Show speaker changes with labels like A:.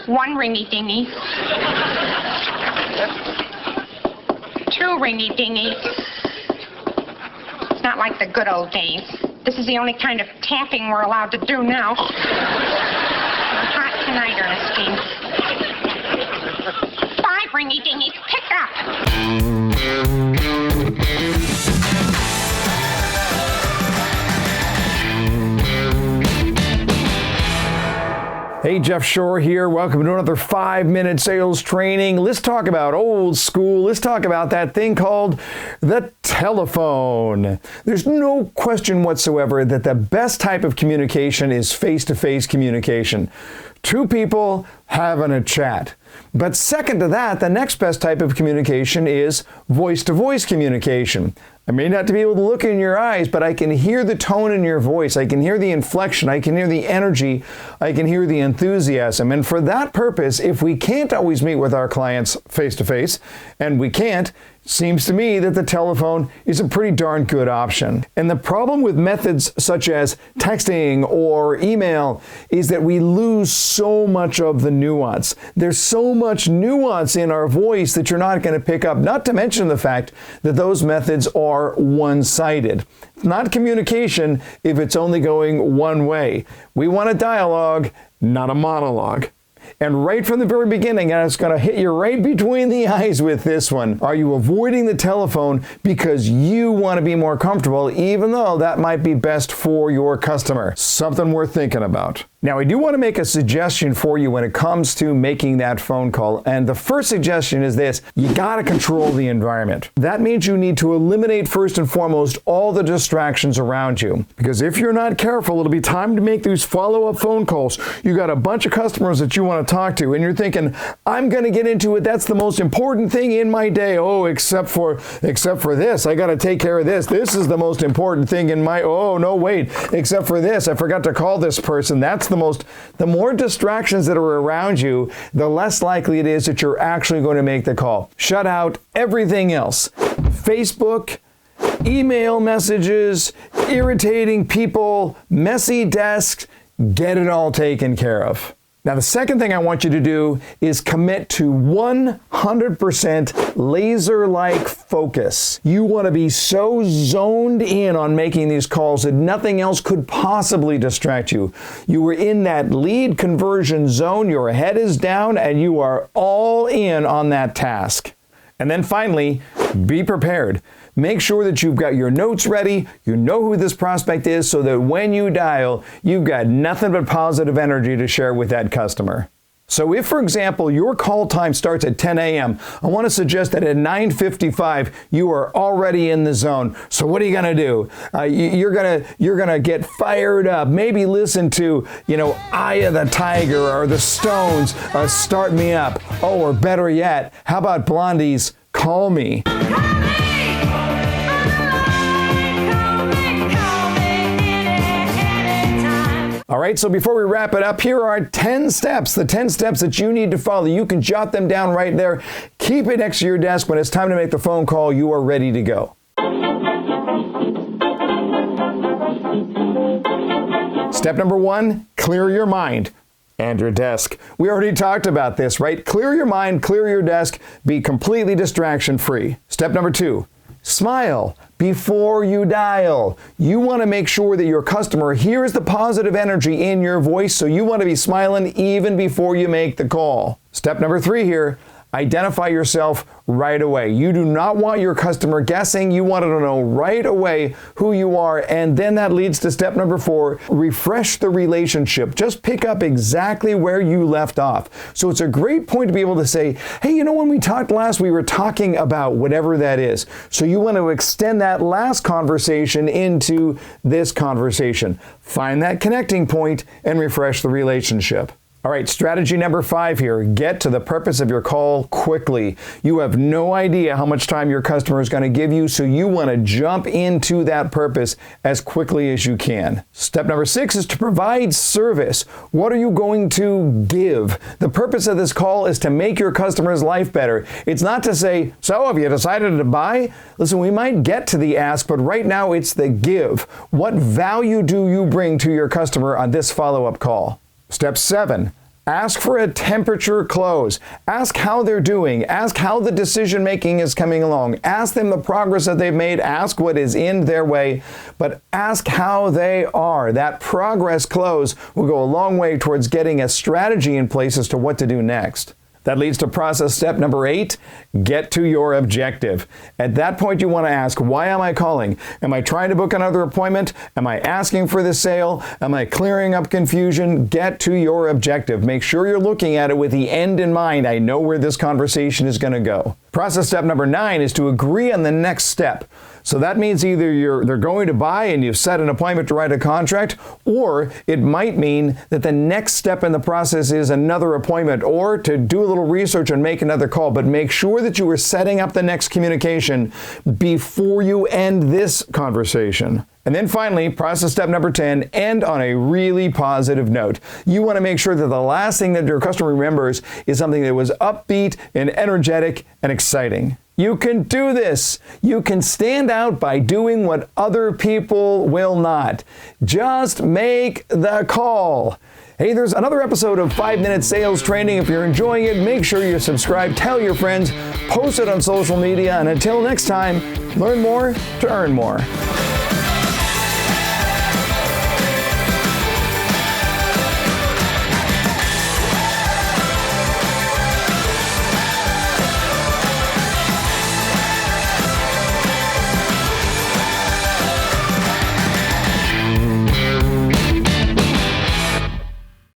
A: 1 ringy dingy. 2 ringy dingy. It's not like the good old days. This is the only kind of tapping we're allowed to do now. You're hot tonight, Ernestine. 5 ringy dingies. Pick up.
B: Hey, Jeff Shore here. Welcome to another 5-minute sales training. Let's talk about old school. Let's talk about that thing called the telephone. There's no question whatsoever that the best type of communication is face-to-face communication. 2 people having a chat. But second to that, the next best type of communication is voice-to-voice communication. I may not be able to look in your eyes, but I can hear the tone in your voice. I can hear the inflection. I can hear the energy. I can hear the enthusiasm. And for that purpose, if we can't always meet with our clients face-to-face, and we can't, seems to me that the telephone is a pretty darn good option. And the problem with methods such as texting or email is that we lose so much of the nuance. There's so much nuance in our voice that you're not going to pick up, not to mention the fact that those methods are one-sided. It's not communication if it's only going one way. We want a dialogue, not a monologue. And right from the very beginning, and it's going to hit you right between the eyes with this one. Are you avoiding the telephone because you want to be more comfortable, even though that might be best for your customer? Something worth thinking about. Now, I do want to make a suggestion for you when it comes to making that phone call. And the first suggestion is this: you got to control the environment. That means you need to eliminate, first and foremost, all the distractions around you. Because if you're not careful, it'll be time to make these follow-up phone calls. You got a bunch of customers that you want to talk to, and you're thinking, I'm going to get into it. That's the most important thing in my day. Oh, except for this. I got to take care of this. This is the most important thing in my, oh, no, wait. Except for this. I forgot to call this person. That's the more distractions that are around you, the less likely it is that you're actually going to make the call. Shut out everything else. Facebook, email messages, irritating people, messy desks, get it all taken care of. Now, the second thing I want you to do is commit to 100% laser-like focus. You want to be so zoned in on making these calls that nothing else could possibly distract you. You are in that lead conversion zone, your head is down, and you are all in on that task. And then finally, be prepared. Make sure that you've got your notes ready, you know who this prospect is, so that when you dial, you've got nothing but positive energy to share with that customer. So if, for example, your call time starts at 10 a.m., I want to suggest that at 9:55, you are already in the zone. So what are you going to do? You're gonna get fired up. Maybe listen to, Eye of the Tiger or the Stones, Start Me Up. Oh, or better yet, how about Blondie's Call Me? All right, so before we wrap it up, here are 10 steps, the 10 steps that you need to follow. You can jot them down right there. Keep it next to your desk. When it's time to make the phone call, you are ready to go. Step number 1, clear your mind and your desk. We already talked about this, right? Clear your mind, clear your desk, be completely distraction-free. Step number 2, smile before you dial. You want to make sure that your customer hears the positive energy in your voice, so you want to be smiling even before you make the call. Step number 3 here, identify yourself right away. You do not want your customer guessing. You want to know right away who you are. And then that leads to step number 4, refresh the relationship. Just pick up exactly where you left off. So it's a great point to be able to say, hey, when we talked last, we were talking about whatever that is. So you want to extend that last conversation into this conversation. Find that connecting point and refresh the relationship. All right, strategy number 5 here. Get to the purpose of your call quickly. You have no idea how much time your customer is going to give you, so you want to jump into that purpose as quickly as you can. Step number 6 is to provide service. What are you going to give? The purpose of this call is to make your customer's life better. It's not to say, so have you decided to buy? Listen, we might get to the ask, but right now it's the give. What value do you bring to your customer on this follow-up call? Step 7, Ask for a temperature close. Ask how they're doing. Ask how the decision making is coming along. Ask them the progress that they've made. Ask what is in their way, but ask how they are. That progress close will go a long way towards getting a strategy in place as to what to do next. That leads to process step number 8, get to your objective. At that point, you want to ask, why am I calling? Am I trying to book another appointment? Am I asking for the sale? Am I clearing up confusion? Get to your objective. Make sure you're looking at it with the end in mind. I know where this conversation is going to go. Process step number 9 is to agree on the next step. So that means either they're going to buy and you've set an appointment to write a contract, or it might mean that the next step in the process is another appointment or to do a little research and make another call. But make sure that you are setting up the next communication before you end this conversation. And then finally, process step number 10, end on a really positive note. You want to make sure that the last thing that your customer remembers is something that was upbeat and energetic and exciting. You can do this. You can stand out by doing what other people will not. Just make the call. Hey, there's another episode of 5-Minute Sales Training. If you're enjoying it, make sure you're subscribed, tell your friends, post it on social media, and until next time, learn more to earn more.